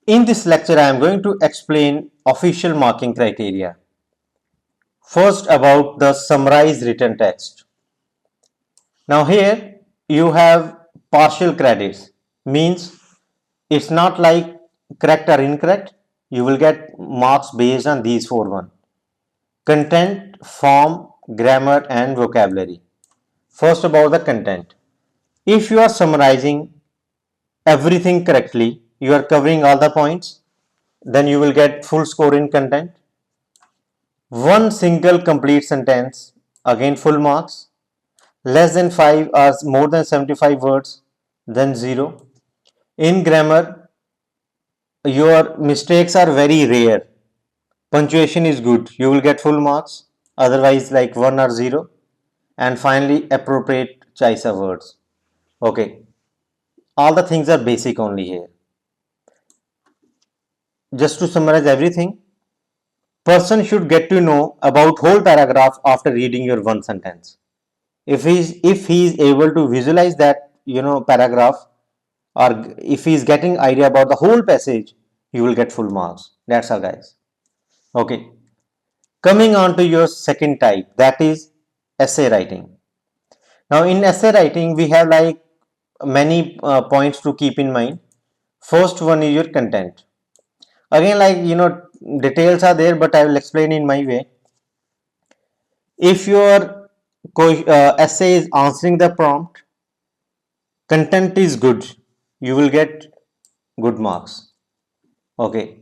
In this lecture, I am going to explain official marking criteria. First, about the summarized written text. Now here you have partial credits, means it's not like correct or incorrect. You will get marks based on these four one: content, form, grammar and vocabulary. First, about the content. If you are summarizing everything correctly, you are covering all the points, then you will get full score in content. One single complete sentence, again full marks. Less than 5 or more than 75 words, then 0. In grammar, your mistakes are very rare. Punctuation is good, you will get full marks, otherwise like 1 or 0. And finally, appropriate choice of words. Okay, all the things are basic only here. Just to summarize everything, person should get to know about whole paragraph after reading your one sentence. If he is able to visualize that paragraph, or if he is getting idea about the whole passage, you will get full marks. That's all, guys. Okay, coming on to your second type, that is essay writing. Now in essay writing we have like many points to keep in mind. First one is your content. Again, like details are there, but I will explain in my way. If your essay is answering the prompt, content is good, you will get good marks. Okay,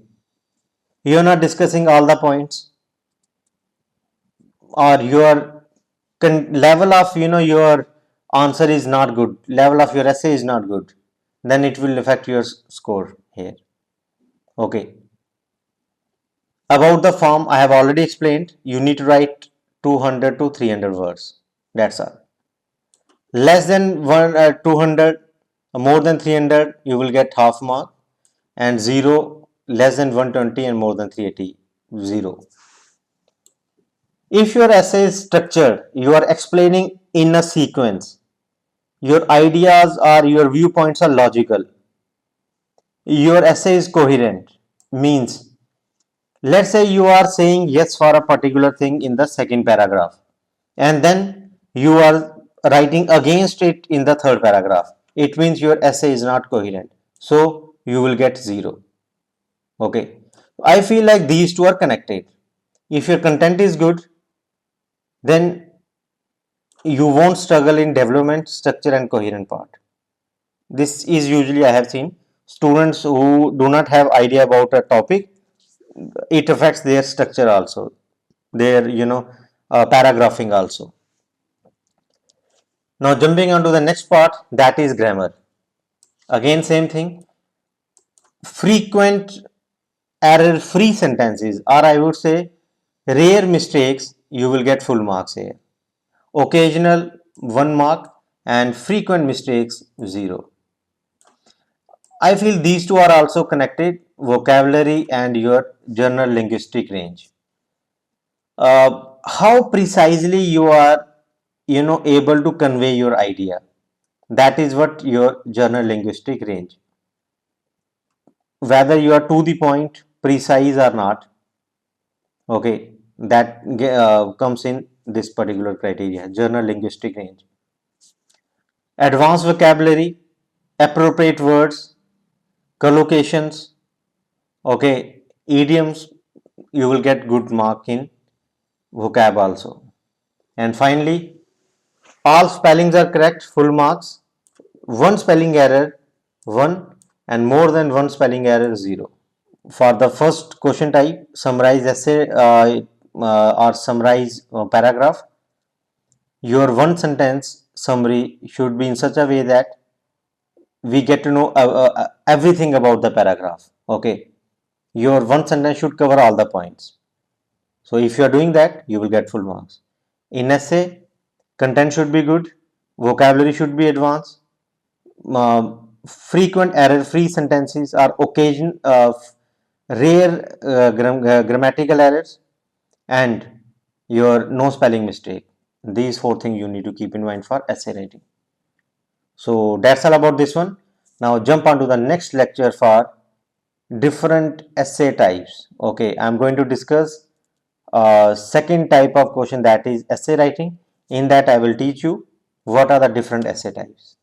you are not discussing all the points, or your level of your answer is not good, level of your essay is not good, then it will affect your score here. Okay, about the form I have already explained. You need to write 200 to 300 words, that's all. Less than 200, more than 300, you will get half mark, and 0 less than 120 and more than 380, 0. If your essay is structured, you are explaining in a sequence, your ideas or your viewpoints are logical, your essay is coherent, means let's say you are saying yes for a particular thing in the second paragraph, and then you are writing against it in the third paragraph, it means your essay is not coherent, so you will get 0. Okay, I feel like these two are connected. If your content is good, then you won't struggle in development, structure and coherent part. This is usually I have seen students who do not have idea about a topic, it affects their structure also, their paragraphing also. Now jumping on to the next part, that is grammar. Again same thing, frequent error free sentences, or I would say rare mistakes, you will get full marks here. Occasional 1 mark, and frequent mistakes 0. I feel these two are also connected, vocabulary and your general linguistic range. How precisely you are able to convey your idea, that is what your general linguistic range. Whether you are to the point, precise or not, okay, that comes in this particular criteria, general linguistic range. Advanced vocabulary, appropriate words, collocations, okay, idioms, you will get good mark in vocab also. And finally, all spellings are correct, full marks. One spelling error 1, and more than one spelling error 0. For the first question type, summarize essay or summarize paragraph, your one sentence summary should be in such a way that we get to know everything about the paragraph. Okay, your one sentence should cover all the points. So if you are doing that, you will get full marks. In essay, content should be good, vocabulary should be advanced, frequent error free sentences are occasion rare grammatical errors, and your no spelling mistake. These four things you need to keep in mind for essay writing. So that's all about this one. Now jump on to the next lecture for different essay types. Okay, I'm going to discuss second type of question, that is essay writing. In that I will teach you what are the different essay types.